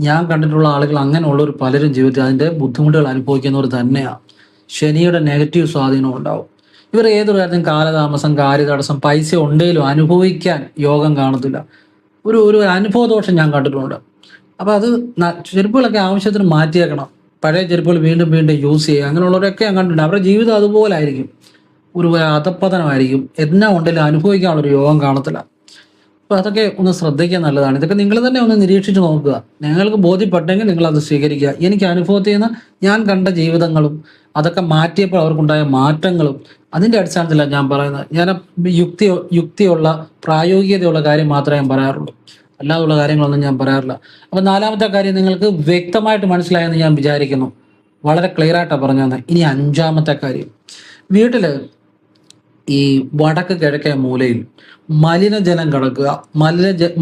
ഞാൻ കണ്ടിട്ടുള്ള ആളുകൾ അങ്ങനെയുള്ളവർ പലരും ജീവിതത്തിൽ അതിൻ്റെ ബുദ്ധിമുട്ടുകൾ അനുഭവിക്കുന്നവർ തന്നെയാണ്. ശനിയുടെ നെഗറ്റീവ് സ്വാധീനം ഉണ്ടാവും. ഇവർ ഏതൊരു കാര്യത്തിനും കാലതാമസം, കാര്യതടസ്സം, പൈസ ഉണ്ടെങ്കിലും അനുഭവിക്കാൻ യോഗം കാണത്തില്ല. ഒരു ഒരു അനുഭവദോഷം ഞാൻ കണ്ടിട്ടുണ്ട്. അപ്പോൾ അത് ചെരുപ്പുകളൊക്കെ ആവശ്യത്തിന് മാറ്റിയേക്കണം. പഴയ ചെരുപ്പുകൾ വീണ്ടും വീണ്ടും യൂസ് ചെയ്യുക. അങ്ങനെയുള്ളവരൊക്കെ ഞാൻ കണ്ടിട്ടുണ്ട്. അവരുടെ ജീവിതം അതുപോലെ ആയിരിക്കും, ഒരു അധപ്പതനമായിരിക്കും. എന്നാ ഉണ്ടെങ്കിലും അനുഭവിക്കാനുള്ളൊരു യോഗം കാണത്തില്ല. അപ്പോൾ അതൊക്കെ ഒന്ന് ശ്രദ്ധിക്കാൻ നല്ലതാണ്. ഇതൊക്കെ നിങ്ങൾ തന്നെ ഒന്ന് നിരീക്ഷിച്ച് നോക്കുക. നിങ്ങൾക്ക് ബോധ്യപ്പെട്ടെങ്കിൽ നിങ്ങളത് സ്വീകരിക്കുക. എനിക്ക് അനുഭവത്തിൽ നിന്ന് ഞാൻ കണ്ട ജീവിതങ്ങളും അതൊക്കെ മാറ്റിയപ്പോൾ അവർക്കുണ്ടായ മാറ്റങ്ങളും അതിൻ്റെ അടിസ്ഥാനത്തിലാണ് ഞാൻ പറയുന്നത്. ഞാൻ യുക്തിയുള്ള പ്രായോഗികതയുള്ള കാര്യം മാത്രമേ ഞാൻ പറയാറുള്ളൂ, അല്ലാതുള്ള കാര്യങ്ങളൊന്നും ഞാൻ പറയാറില്ല. അപ്പം നാലാമത്തെ കാര്യം നിങ്ങൾക്ക് വ്യക്തമായിട്ട് മനസ്സിലായെന്ന് ഞാൻ വിചാരിക്കുന്നു. വളരെ ക്ലിയർ ആയിട്ടാണ് പറഞ്ഞു തന്നെ. ഇനി അഞ്ചാമത്തെ കാര്യം, വീട്ടിൽ ഈ വടക്ക് കിഴക്കേ മൂലയിൽ മലിനജലം കിടക്കുക,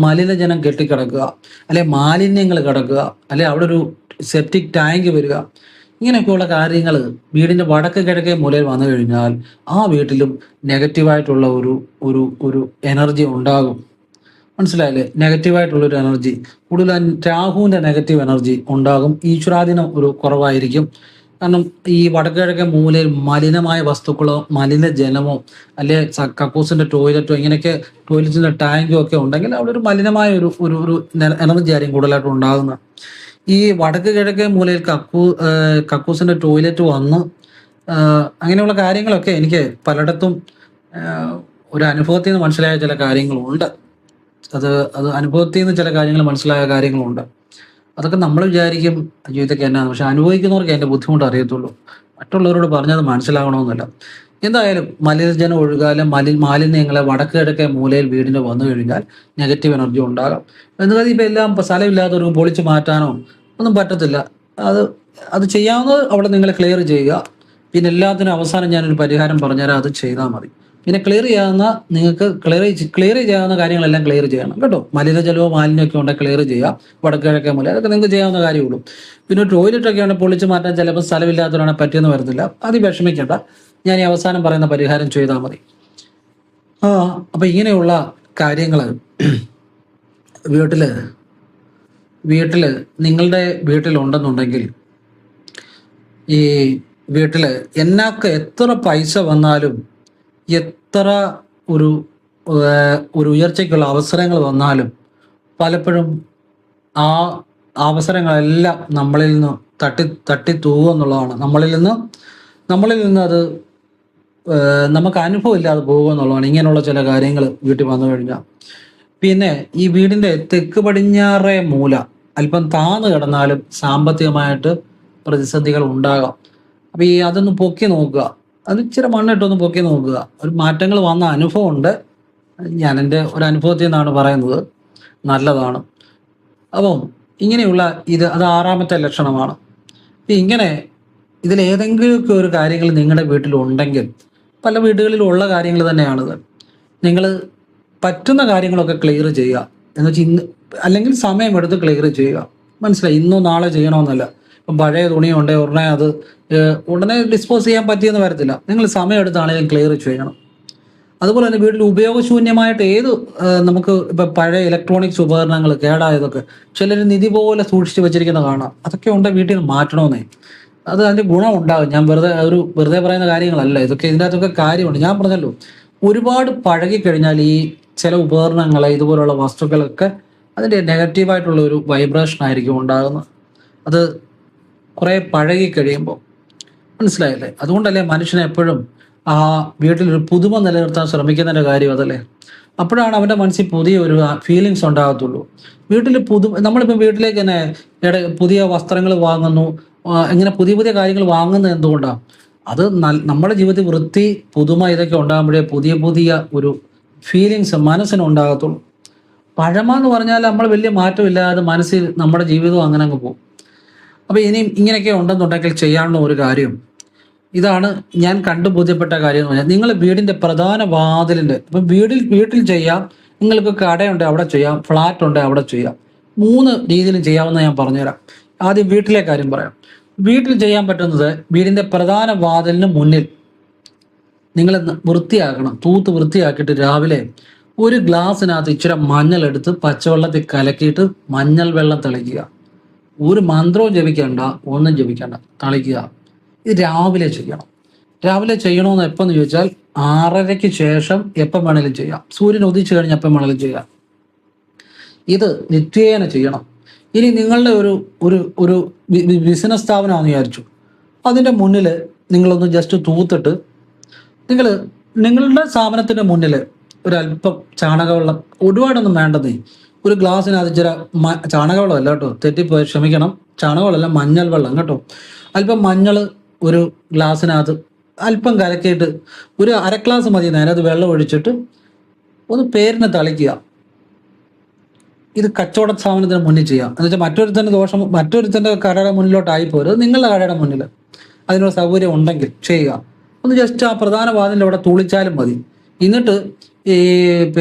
മലിനജലം കെട്ടിക്കിടക്കുക, അല്ലെ മാലിന്യങ്ങൾ കിടക്കുക, അല്ലെ അവിടെ ഒരു സെപ്റ്റിക് ടാങ്ക് വരിക, ഇങ്ങനെയൊക്കെയുള്ള കാര്യങ്ങൾ വീടിൻ്റെ വടക്ക് കിഴക്കേ മൂലയിൽ വന്നു കഴിഞ്ഞാൽ ആ വീട്ടിലും നെഗറ്റീവായിട്ടുള്ള ഒരു ഒരു ഒരു എനർജി ഉണ്ടാകും. മനസ്സിലായില്ലേ? നെഗറ്റീവായിട്ടുള്ളൊരു എനർജി, കൂടുതൽ രാഹുവിൻ്റെ നെഗറ്റീവ് എനർജി ഉണ്ടാകും. ഈശ്വരാധീനം ഒരു കുറവായിരിക്കും. കാരണം ഈ വടക്ക് കിഴക്കേ മൂലയിൽ മലിനമായ വസ്തുക്കളോ മലിനജലമോ അല്ലെ കക്കൂസിൻ്റെ ടോയ്ലറ്റോ ഇങ്ങനെയൊക്കെ ടോയ്ലറ്റിൻ്റെ ടാങ്കോ ഒക്കെ ഉണ്ടെങ്കിൽ അവിടെ ഒരു മലിനമായ ഒരു ഒരു ഒരു എനർജി ആയിരിക്കും കൂടുതലായിട്ട് ഉണ്ടാകുന്നത്. ഈ വടക്ക് കിഴക്കേ മൂലയിൽ കക്കൂസിൻ്റെ ടോയ്ലറ്റ് വന്ന് അങ്ങനെയുള്ള കാര്യങ്ങളൊക്കെ എനിക്ക് പലയിടത്തും ഒരു അനുഭവത്തിൽ നിന്ന് മനസ്സിലായ ചില കാര്യങ്ങളുണ്ട്. അത് അനുഭവത്തിൽ നിന്ന് ചില കാര്യങ്ങൾ മനസ്സിലായ കാര്യങ്ങളുണ്ട്. അതൊക്കെ നമ്മൾ വിചാരിക്കും അയ്യോ ഇതൊക്കെ എന്നാണ്, പക്ഷെ അനുഭവിക്കുന്നവർക്ക് അതിൻ്റെ ബുദ്ധിമുട്ട് അറിയത്തുള്ളൂ. മറ്റുള്ളവരോട് പറഞ്ഞത് മനസ്സിലാകണമെന്നില്ല. എന്തായാലും മലിനജലം ഒഴുകാലും മാലിന്യങ്ങളെ വടക്ക് കിഴക്കേ മൂലയിൽ വീടിന് വന്നു കഴിഞ്ഞാൽ നെഗറ്റീവ് എനർജി ഉണ്ടാകാം. എന്നുള്ളത് ഇപ്പം എല്ലാം സ്ഥലമില്ലാത്തവർക്ക് പൊളിച്ച് മാറ്റാനോ ഒന്നും പറ്റത്തില്ല. അത് ചെയ്യാവുന്നത് അവിടെ നിങ്ങൾ ക്ലിയർ ചെയ്യുക. പിന്നെ എല്ലാത്തിനും അവസാനം ഞാനൊരു പരിഹാരം പറഞ്ഞുതരാം, അത് ചെയ്താൽ മതി. പിന്നെ ക്ലിയർ ചെയ്യാവുന്ന നിങ്ങൾക്ക് ക്ലിയർ ചെയ്യാവുന്ന കാര്യങ്ങളെല്ലാം ക്ലിയർ ചെയ്യണം കേട്ടോ. മലിനജലമോ മാലിന്യമൊക്കെ ഉണ്ടെങ്കിൽ ക്ലിയർ ചെയ്യുക. വടക്ക് കിഴക്കേ മൂല അതൊക്കെ നിങ്ങൾക്ക് ചെയ്യാവുന്ന കാര്യമുള്ളൂ. പിന്നെ ടോയ്ലറ്റൊക്കെ ആണെങ്കിൽ പൊളിച്ച് മാറ്റാൻ ചിലപ്പോൾ സ്ഥലമില്ലാത്തവരാണെങ്കിൽ പറ്റിയെന്ന് വരത്തില്ല. അത് വിഷമിക്കേണ്ട, ഞാൻ ഈ അവസാനം പറയുന്ന പരിഹാരം ചെയ്താൽ മതി. അപ്പം ഇങ്ങനെയുള്ള കാര്യങ്ങൾ വീട്ടിൽ നിങ്ങളുടെ വീട്ടിലുണ്ടെന്നുണ്ടെങ്കിൽ ഈ വീട്ടിൽ എന്നൊക്കെ എത്ര പൈസ വന്നാലും എത്ര ഒരു ഉയർച്ചയ്ക്കുള്ള അവസരങ്ങൾ വന്നാലും പലപ്പോഴും ആ അവസരങ്ങളെല്ലാം നമ്മളിൽ നിന്ന് തട്ടി തൂവുക എന്നുള്ളതാണ്. നമ്മളിൽ നിന്ന് അത് നമുക്ക് അനുഭവം ഇല്ലാതെ പോകുക എന്നുള്ളതാണ് ഇങ്ങനെയുള്ള ചില കാര്യങ്ങൾ വീട്ടിൽ വന്നു കഴിഞ്ഞാൽ. പിന്നെ ഈ വീടിൻ്റെ തെക്ക് പടിഞ്ഞാറേ മൂല അല്പം താന്ന് കിടന്നാലും സാമ്പത്തികമായിട്ട് പ്രതിസന്ധികൾ ഉണ്ടാകാം. അപ്പം അതൊന്ന് പൊക്കി നോക്കുക, അത് ഇച്ചിരി മണ്ണിട്ടൊന്ന് പൊക്കി നോക്കുക. ഒരു മാറ്റങ്ങൾ വന്ന അനുഭവമുണ്ട്. ഞാൻ എൻ്റെ ഒരു അനുഭവത്തിൽ നിന്നാണ് പറയുന്നത്, നല്ലതാണ്. അപ്പം ഇങ്ങനെയുള്ള അത് ആറാമത്തെ ലക്ഷണമാണ്. ഇങ്ങനെ ഇതിലേതെങ്കിലുമൊക്കെ ഒരു കാര്യങ്ങൾ നിങ്ങളുടെ വീട്ടിലുണ്ടെങ്കിൽ, പല വീടുകളിലുള്ള കാര്യങ്ങൾ തന്നെയാണിത്, നിങ്ങൾ പറ്റുന്ന കാര്യങ്ങളൊക്കെ ക്ലിയർ ചെയ്യുക. എന്ന് വെച്ചാൽ അല്ലെങ്കിൽ സമയമെടുത്ത് ക്ലിയർ ചെയ്യുക. മനസ്സിലായി? ഇന്നോ നാളെ ചെയ്യണമെന്നല്ല. ഇപ്പം പഴയ തുണിയുണ്ട് ഉടനെ ഡിസ്പോസ് ചെയ്യാൻ പറ്റിയെന്ന് വരത്തില്ല. നിങ്ങൾ സമയമെടുത്താണെങ്കിലും ക്ലിയർ ചെയ്യണം. അതുപോലെ തന്നെ വീട്ടിൽ ഉപയോഗശൂന്യമായിട്ട് നമുക്ക് ഇപ്പം പഴയ ഇലക്ട്രോണിക്സ് ഉപകരണങ്ങൾ കേടായതൊക്കെ ചിലർ നിധി പോലെ സൂക്ഷിച്ച് വെച്ചിരിക്കുന്ന കാണാം. അതൊക്കെ ഉണ്ട്, വീട്ടിൽ നിന്ന് മാറ്റണമെന്നേ. അതിൻ്റെ ഗുണം ഉണ്ടാകും. ഞാൻ വെറുതെ പറയുന്ന കാര്യങ്ങളല്ല ഇതൊക്കെ. ഇതിനകത്തൊക്കെ കാര്യമുണ്ട്. ഞാൻ പറഞ്ഞല്ലോ, ഒരുപാട് പഴകിക്കഴിഞ്ഞാൽ ഈ ചില ഉപകരണങ്ങൾ ഇതുപോലുള്ള വസ്തുക്കളൊക്കെ അതിൻ്റെ നെഗറ്റീവായിട്ടുള്ള ഒരു വൈബ്രേഷൻ ആയിരിക്കും ഉണ്ടാകുന്നത്. അത് കുറേ പഴകി കഴിയുമ്പോൾ, മനസ്സിലായില്ലേ? അതുകൊണ്ടല്ലേ മനുഷ്യനെ എപ്പോഴും ആ വീട്ടിലൊരു പുതുമ നിലനിർത്താൻ ശ്രമിക്കുന്നതിൻ്റെ കാര്യം അതല്ലേ. അപ്പോഴാണ് അവൻ്റെ മനസ്സിൽ പുതിയ ഒരു ഫീലിങ്സ് ഉണ്ടാകത്തുള്ളൂ. നമ്മളിപ്പോൾ വീട്ടിലേക്ക് തന്നെ പുതിയ വസ്ത്രങ്ങൾ വാങ്ങുന്നു, ഇങ്ങനെ പുതിയ പുതിയ കാര്യങ്ങൾ വാങ്ങുന്നത് എന്തുകൊണ്ടാണ്? അത് നമ്മുടെ ജീവിതത്തിൽ വൃത്തി, പുതുമ ഇതൊക്കെ ഉണ്ടാകുമ്പോഴേ പുതിയ ഒരു ഫീലിങ്സ് മനസ്സിനുണ്ടാകത്തുള്ളൂ. പഴമ എന്ന് പറഞ്ഞാൽ നമ്മൾ വലിയ മാറ്റമില്ലാതെ മനസ്സിൽ നമ്മുടെ ജീവിതവും അങ്ങനെ അങ്ങ് പോകും. അപ്പോൾ ഇനിയും ഇങ്ങനെയൊക്കെ ഉണ്ടെന്നുണ്ടെങ്കിൽ ചെയ്യാനുള്ള ഒരു കാര്യം ഇതാണ്. ഞാൻ ബോധ്യപ്പെട്ട കാര്യം എന്ന് പറഞ്ഞാൽ, നിങ്ങൾ വീടിൻ്റെ പ്രധാന വാതിലിൻ്റെ ഇപ്പം വീട്ടിൽ ചെയ്യാം. നിങ്ങൾക്ക് കടയുണ്ട് അവിടെ ചെയ്യാം, ഫ്ലാറ്റ് ഉണ്ട് അവിടെ ചെയ്യാം. 3 രീതിയിലും ചെയ്യാമെന്ന് ഞാൻ പറഞ്ഞുതരാം. ആദ്യം വീട്ടിലെ കാര്യം പറയാം. വീട്ടിൽ ചെയ്യാൻ പറ്റുന്നത് വീടിൻ്റെ പ്രധാന വാതിലിന് മുന്നിൽ നിങ്ങൾ വൃത്തിയാക്കണം. തൂത്ത് വൃത്തിയാക്കിയിട്ട് രാവിലെ ഒരു ഗ്ലാസ്സിനകത്ത് ഇച്ചിരി മഞ്ഞളെടുത്ത് പച്ചവെള്ളത്തിൽ കലക്കിയിട്ട് മഞ്ഞൾ വെള്ളം തിളയ്ക്കുക. ഒരു മന്ത്രവും ജപിക്കണ്ട, ഒന്നും ജപിക്കണ്ട, തളിക്കുക. ഇത് രാവിലെ ചെയ്യണം. രാവിലെ ചെയ്യണമെന്ന് എപ്പോന്ന് ചോദിച്ചാൽ 6:30-ക്ക് ശേഷം എപ്പം വേണേലും ചെയ്യാം. സൂര്യൻ ഉദിച്ചു കഴിഞ്ഞ് എപ്പം വേണേലും ചെയ്യാം. ഇത് നിത്യേന ചെയ്യണം. ഇനി നിങ്ങളുടെ ഒരു ഒരു ഒരു ബിസിനസ് സ്ഥാപനമാണെന്ന് വിചാരിച്ചു, അതിൻ്റെ മുന്നിൽ നിങ്ങളൊന്ന് ജസ്റ്റ് തൂത്തിട്ട് നിങ്ങളുടെ സ്ഥാപനത്തിൻ്റെ മുന്നിൽ ഒരല്പം ചാണകവെള്ളം, ഒരുപാടൊന്നും വേണ്ടതേ, ഒരു ഗ്ലാസ്സിനകത്ത് ഇച്ചിരി ചാണകവെള്ളം അല്ല കേട്ടോ, തെറ്റിപ്പോയി ക്ഷമിക്കണം, ചാണകവെള്ളമല്ല, മഞ്ഞൾ വെള്ളം കേട്ടോ. അല്പം മഞ്ഞൾ ഒരു ഗ്ലാസ്സിനകത്ത് അല്പം കലക്കിയിട്ട് ഒരു 1/2 ഗ്ലാസ് മതി, നേരെ അത് വെള്ളം ഒഴിച്ചിട്ട് ഒന്ന് പേരിന് തളിക്കുക. ഇത് കച്ചവട സ്ഥാപനത്തിന് മുന്നിൽ ചെയ്യാം. എന്ന് വെച്ചാൽ മറ്റൊരുത്തൻ്റെ കടയുടെ മുന്നിലോട്ടായി പോരുത്, നിങ്ങളുടെ കടയുടെ മുന്നിൽ അതിനുള്ള സൗകര്യം ഉണ്ടെങ്കിൽ ചെയ്യുക. ഒന്ന് ജസ്റ്റ് ആ പ്രധാന വാതിലിൻ്റെ അവിടെ തുളിച്ചാലും മതി. എന്നിട്ട് ഈ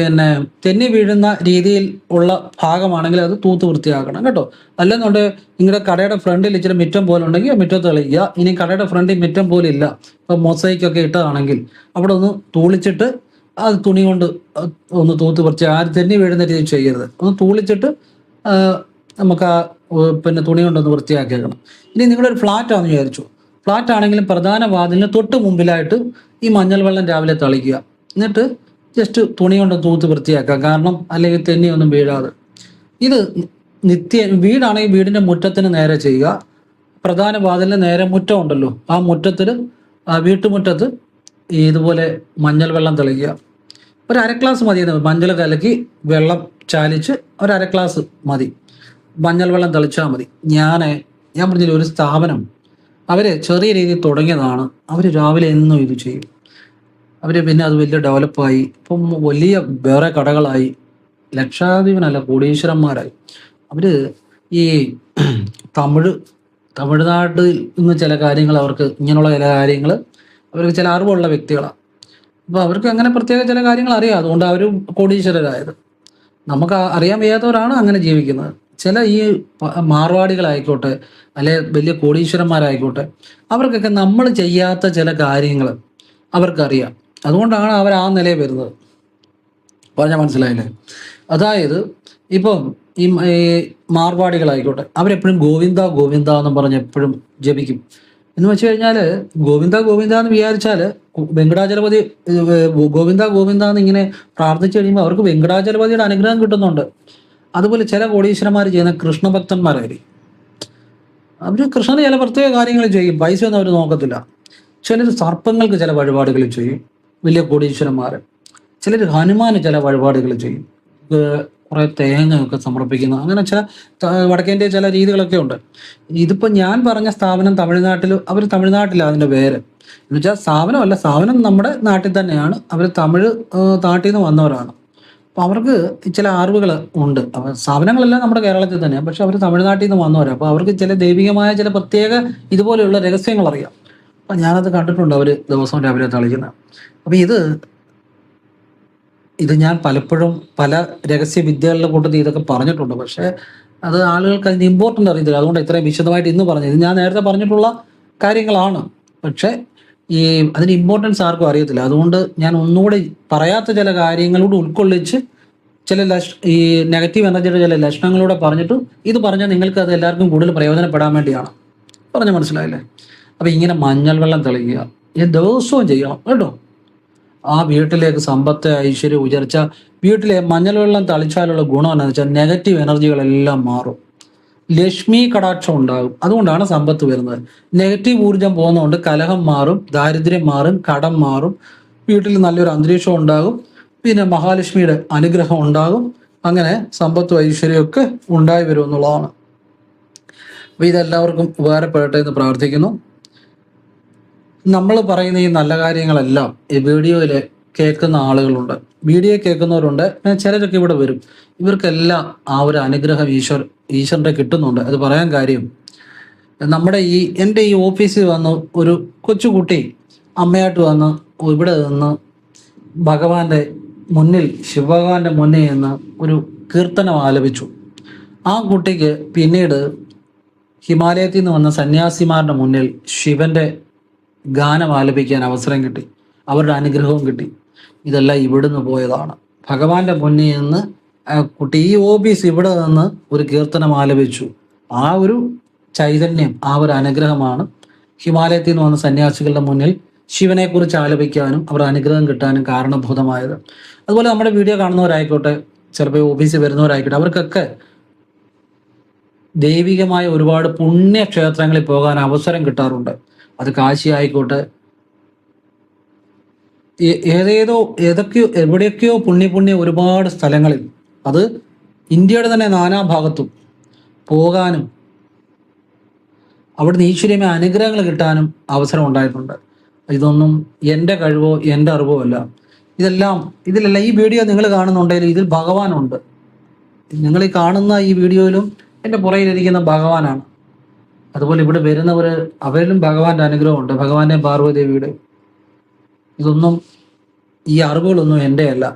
തെന്നി വീഴുന്ന രീതിയിൽ ഉള്ള ഭാഗമാണെങ്കിൽ അത് തൂത്ത് വൃത്തിയാക്കണം കേട്ടോ. അല്ലെന്നുണ്ടെങ്കിൽ നിങ്ങളുടെ കടയുടെ ഫ്രണ്ടിൽ ഇച്ചിരി മുറ്റം പോലെ ഉണ്ടെങ്കിൽ മുറ്റത്ത് തെളിയിക്കുക. ഇനി കടയുടെ ഫ്രണ്ടിൽ മുറ്റം പോലെ ഇല്ല, ഇപ്പം മൊസൈക്കൊക്കെ ഇട്ടതാണെങ്കിൽ അവിടെ ഒന്ന് തൂളിച്ചിട്ട് അത് തുണി കൊണ്ട് ഒന്ന് തൂത്ത് വൃത്തി, ആരും തെന്നി വീഴുന്ന രീതിയിൽ ചെയ്യരുത്. ഒന്ന് തൂളിച്ചിട്ട് നമുക്ക് ആ തുണി കൊണ്ടൊന്ന് വൃത്തിയാക്കിയേക്കണം. ഇനി നിങ്ങളൊരു ഫ്ലാറ്റാണെന്ന് വിചാരിച്ചു, ഫ്ലാറ്റ് ആണെങ്കിലും പ്രധാന വാതിലിന് തൊട്ട് മുമ്പിലായിട്ട് ഈ മഞ്ഞൾ വെള്ളം രാവിലെ തളിക്കുക. എന്നിട്ട് ജസ്റ്റ് തുണി കൊണ്ട് തൂത്ത് വൃത്തിയാക്കുക. കാരണം അല്ലെങ്കിൽ തെന്നിയൊന്നും വീഴാതെ. ഇത് വീടാണെങ്കിൽ വീടിൻ്റെ മുറ്റത്തിന് നേരെ ചെയ്യുക. പ്രധാന വാതിലിന് നേരെ മുറ്റം ഉണ്ടല്ലോ, ആ വീട്ടുമുറ്റത്ത് ഇതുപോലെ മഞ്ഞൾ വെള്ളം തെളിക്കുക. ഒരു 1/2 ഗ്ലാസ് മതി. മഞ്ഞൾ കലക്കി വെള്ളം ചാലിച്ച് ഒരു 1/2 ഗ്ലാസ് മതി, മഞ്ഞൾ വെള്ളം തെളിച്ചാൽ മതി. ഞാൻ പറഞ്ഞില്ല, ഒരു സ്ഥാപനം അവർ ചെറിയ രീതിയിൽ തുടങ്ങിയതാണ്. അവർ രാവിലെ എന്നും ഇത് ചെയ്യും. അവർ പിന്നെ അത് വലിയ ഡെവലപ്പായി, ഇപ്പം വലിയ വേറെ കടകളായി, ലക്ഷാധിപനല്ല കോടീശ്വരന്മാരായി. അവർ ഈ തമിഴ്നാട്ടിൽ നിന്ന് ചില കാര്യങ്ങൾ, അവർക്ക് ഇങ്ങനെയുള്ള ചില കാര്യങ്ങൾ, അവർക്ക് ചില അറിവുള്ള വ്യക്തികളാണ്. അപ്പോൾ അവർക്ക് അങ്ങനെ പ്രത്യേക ചില കാര്യങ്ങൾ അറിയാം, അതുകൊണ്ട് അവർ കോടീശ്വരരായത്. നമുക്ക് അറിയാൻ വയ്യാത്തവരാണ് അങ്ങനെ ജീവിക്കുന്നത്. ചില ഈ മാർവാടികളായിക്കോട്ടെ, അല്ലെ വലിയ കോടീശ്വരന്മാരായിക്കോട്ടെ, അവർക്കൊക്കെ നമ്മൾ ചെയ്യാത്ത ചില കാര്യങ്ങൾ അവർക്കറിയാം. അതുകൊണ്ടാണ് അവർ ആ നിലയിൽ വരുന്നത്. പറഞ്ഞാൽ മനസ്സിലായില്ലേ? അതായത് ഇപ്പം ഈ മാർവാടികളായിക്കോട്ടെ, അവരെപ്പോഴും ഗോവിന്ദ ഗോവിന്ദ എന്ന് പറഞ്ഞ് എപ്പോഴും ജപിക്കും. എന്ന് വെച്ച് കഴിഞ്ഞാൽ ഗോവിന്ദ ഗോവിന്ദ എന്ന് വിചാരിച്ചാൽ വെങ്കടാചലപതി ഗോവിന്ദ ഗോവിന്ദ എന്ന് ഇങ്ങനെ പ്രാർത്ഥിച്ചു കഴിയുമ്പോൾ അവർക്ക് വെങ്കടാചലപതിയുടെ അനുഗ്രഹം കിട്ടുന്നുണ്ട്. അതുപോലെ ചില കോടീശ്വരന്മാർ ചെയ്യുന്ന കൃഷ്ണഭക്തന്മാരായിരിക്കും. അവർ കൃഷ്ണന് ചില പ്രത്യേക കാര്യങ്ങൾ ചെയ്യും, പൈസ ഒന്നും അവർ നോക്കത്തില്ല. ചിലർ സർപ്പങ്ങൾക്ക് ചില വഴിപാടുകൾ ചെയ്യും, വലിയ കോടീശ്വരന്മാർ. ചിലർ ഹനുമാന് ചില വഴിപാടുകൾ ചെയ്യും, കുറേ തേങ്ങയൊക്കെ സമർപ്പിക്കുന്ന, അങ്ങനെ ചില വടക്കേൻ്റെ ചില രീതികളൊക്കെ ഉണ്ട്. ഇതിപ്പോൾ ഞാൻ പറഞ്ഞ സ്ഥാപനം അവർ തമിഴ്നാട്ടിലാണ് അതിൻ്റെ പേര്. എന്ന് വെച്ചാൽ സ്ഥാപനം നമ്മുടെ നാട്ടിൽ തന്നെയാണ്. അവർ തമിഴ് നാട്ടിൽ നിന്ന് വന്നവരാണ്. അപ്പോൾ അവർക്ക് ചില അറിവുകൾ ഉണ്ട്. സ്ഥാപനങ്ങളെല്ലാം നമ്മുടെ കേരളത്തിൽ തന്നെയാണ്, പക്ഷെ അവർ തമിഴ്നാട്ടിൽ നിന്ന് വന്നവരാണ്. അപ്പോൾ അവർക്ക് ചില ദൈവികമായ ചില പ്രത്യേക ഇതുപോലെയുള്ള രഹസ്യങ്ങൾ അറിയാം. അപ്പം ഞാനത് കണ്ടിട്ടുണ്ട്, അവർ ദിവസവും രാവിലെ തളിക്കുന്നത്. അപ്പം ഇത് ഞാൻ പലപ്പോഴും പല രഹസ്യ വിദ്യകളുടെ കൂട്ടത്തിൽ ഇതൊക്കെ പറഞ്ഞിട്ടുണ്ട്. പക്ഷേ അത് ആളുകൾക്ക് അതിന് ഇമ്പോർട്ടൻ്റ് അറിയത്തില്ല. അതുകൊണ്ട് ഇത്രയും വിശദമായിട്ട് ഇന്ന് പറഞ്ഞത്. ഇത് ഞാൻ നേരത്തെ പറഞ്ഞിട്ടുള്ള കാര്യങ്ങളാണ്, പക്ഷേ അതിന് ഇമ്പോർട്ടൻസ് ആർക്കും അറിയത്തില്ല. അതുകൊണ്ട് ഞാൻ ഒന്നുകൂടി പറയാത്ത ചില കാര്യങ്ങളോട് ഉൾക്കൊള്ളിച്ച് ചില ഈ നെഗറ്റീവ് എനർജിയുടെ ചില ലക്ഷണങ്ങളൂടെ പറഞ്ഞിട്ട് ഇത് പറഞ്ഞാൽ നിങ്ങൾക്ക് അത് എല്ലാവർക്കും കൂടുതൽ പ്രയോജനപ്പെടാൻ വേണ്ടിയാണ്. പറഞ്ഞാൽ മനസ്സിലായില്ലേ? അപ്പം ഇങ്ങനെ മഞ്ഞൾ വെള്ളം തെളിക്കുക ദിവസവും ചെയ്യണം കേട്ടോ. ആ വീട്ടിലേക്ക് സമ്പത്ത്, ഐശ്വര്യം, ഉയർച്ച, വീട്ടിലെ മഞ്ഞൾ വെള്ളം തളിച്ചാലുള്ള ഗുണം എന്താണെന്ന് വെച്ചാൽ നെഗറ്റീവ് എനർജികളെല്ലാം മാറും, ലക്ഷ്മി കടാക്ഷം ഉണ്ടാകും. അതുകൊണ്ടാണ് സമ്പത്ത് വരുന്നത്. നെഗറ്റീവ് ഊർജം പോകുന്നതുകൊണ്ട് കലഹം മാറും, ദാരിദ്ര്യം മാറും, കടം മാറും, വീട്ടിൽ നല്ലൊരു അന്തരീക്ഷം ഉണ്ടാകും, പിന്നെ മഹാലക്ഷ്മിയുടെ അനുഗ്രഹം ഉണ്ടാകും. അങ്ങനെ സമ്പത്തും ഐശ്വര്യമൊക്കെ ഉണ്ടായി വരും എന്നുള്ളതാണ്. അപ്പോൾ ഇതെല്ലാവർക്കും ഉപകാരപ്പെടട്ടെ എന്ന് പ്രാർത്ഥിക്കുന്നു. നമ്മൾ പറയുന്ന ഈ നല്ല കാര്യങ്ങളെല്ലാം ഈ വീഡിയോയിൽ കേൾക്കുന്ന ആളുകളുണ്ട്, വീഡിയോ കേൾക്കുന്നവരുണ്ട്, ചിലരൊക്കെ ഇവിടെ വരും. ഇവർക്കെല്ലാം ആ ഒരു അനുഗ്രഹം ഈശ്വരൻ്റെ കിട്ടുന്നുണ്ട്. അത് പറയാൻ കാര്യം, എൻ്റെ ഈ ഓഫീസിൽ വന്ന് ഒരു കൊച്ചുകുട്ടി അമ്മയായിട്ട് വന്ന് ഇവിടെ നിന്ന് ഭഗവാന്റെ മുന്നിൽ, ശിവഭഗവാന്റെ മുന്നിൽ നിന്ന് ഒരു കീർത്തനം ആലപിച്ചു. ആ കുട്ടിക്ക് പിന്നീട് ഹിമാലയത്തിൽ നിന്ന് വന്ന സന്യാസിമാരുടെ മുന്നിൽ ശിവന്റെ ഗാനം ആലപിക്കാൻ അവസരം കിട്ടി. അവരുടെ അനുഗ്രഹവും കിട്ടി. ഇതെല്ലാം ഇവിടുന്ന് പോയതാണ്. ഭഗവാന്റെ മുന്നിൽ നിന്ന് കുട്ടി ഈ ഓബീസ് ഇവിടെ നിന്ന് ഒരു കീർത്തനം ആലപിച്ചു. ആ ഒരു ചൈതന്യം, ആ ഒരു അനുഗ്രഹമാണ് ഹിമാലയത്തിൽ നിന്ന് വന്ന സന്യാസികളുടെ മുന്നിൽ ശിവനെ കുറിച്ച് ആലപിക്കാനും അവരുടെ അനുഗ്രഹം കിട്ടാനും കാരണഭൂതമായത്. അതുപോലെ നമ്മുടെ വീഡിയോ കാണുന്നവരായിക്കോട്ടെ, ചിലപ്പോൾ ഓഫീസിൽ വരുന്നവരായിക്കോട്ടെ, അവർക്കൊക്കെ ദൈവികമായ ഒരുപാട് പുണ്യക്ഷേത്രങ്ങളിൽ പോകാൻ അവസരം കിട്ടാറുണ്ട്. അത് കാശി ആയിക്കോട്ടെ, എവിടെയൊക്കെയോ പുണ്യ ഒരുപാട് സ്ഥലങ്ങളിൽ, അത് ഇന്ത്യയുടെ തന്നെ നാനാഭാഗത്തും പോകാനും അവിടുന്ന് ഈശ്വരീയമായ അനുഗ്രഹങ്ങൾ കിട്ടാനും അവസരം ഉണ്ടായിട്ടുണ്ട്. ഇതൊന്നും എൻ്റെ കഴിവോ എൻ്റെ അറിവോ അല്ല. ഇതിലെല്ലാം ഈ വീഡിയോ നിങ്ങൾ കാണുന്നുണ്ടെങ്കിൽ ഇതിൽ ഭഗവാനുണ്ട്. നിങ്ങൾ ഈ കാണുന്ന ഈ വീഡിയോയിലും എൻ്റെ പുറയിലിരിക്കുന്ന ഭഗവാനാണ്. അതുപോലെ ഇവിടെ വരുന്നവർ, അവരിലും ഭഗവാന്റെ അനുഗ്രഹമുണ്ട്, ഭഗവാന്റെ പാർവ്വദേവിയുടെ. ഇതൊന്നും, ഈ അറിവുകളൊന്നും എൻ്റെ അല്ല.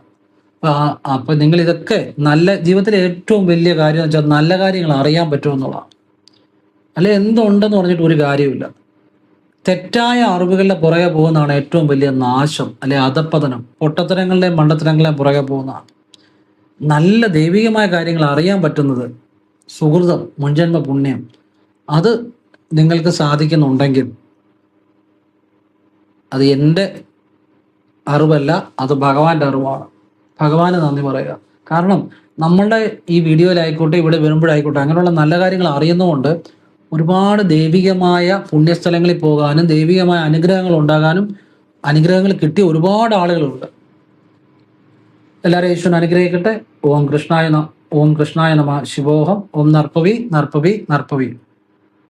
അപ്പൊ നിങ്ങൾ ഇതൊക്കെ നല്ല ജീവിതത്തിലെ ഏറ്റവും വലിയ കാര്യം എന്ന് വെച്ചാൽ നല്ല കാര്യങ്ങൾ അറിയാൻ പറ്റുമെന്നുള്ളതാണ്. അല്ലെ എന്തുണ്ടെന്ന് പറഞ്ഞിട്ട് ഒരു കാര്യമില്ല. തെറ്റായ അറിവുകളുടെ പുറകെ പോകുന്നതാണ് ഏറ്റവും വലിയ നാശം, അല്ലെ അധപ്പതനം. പൊട്ടത്തരങ്ങളുടെയും മണ്ടത്തരങ്ങളുടെയും പുറകെ പോകുന്നതാണ്. നല്ല ദൈവികമായ കാര്യങ്ങൾ അറിയാൻ പറ്റുന്നത്, സുഹൃതം, മുൻജന്മ പുണ്യം, അത് നിങ്ങൾക്ക് സാധിക്കുന്നുണ്ടെങ്കിൽ അത് എൻ്റെ അറിവല്ല, അത് ഭഗവാന്റെ അറിവാണ്. ഭഗവാന് നന്ദി പറയുക. കാരണം നമ്മളുടെ ഈ വീഡിയോയിലായിക്കോട്ടെ, ഇവിടെ വരുമ്പോഴായിക്കോട്ടെ, അങ്ങനെയുള്ള നല്ല കാര്യങ്ങൾ അറിയുന്നതുകൊണ്ട് ഒരുപാട് ദൈവികമായ പുണ്യസ്ഥലങ്ങളിൽ പോകാനും ദൈവികമായ അനുഗ്രഹങ്ങൾ ഉണ്ടാകാനും അനുഗ്രഹങ്ങൾ കിട്ടിയ ഒരുപാട് ആളുകളുണ്ട്. എല്ലാവരും ഈശ്വരൻ അനുഗ്രഹിക്കട്ടെ. ഓം കൃഷ്ണായ നമ. ശിവോഹം. ഓം നർപ്പവി നർപ്പവി നർപ്പവി.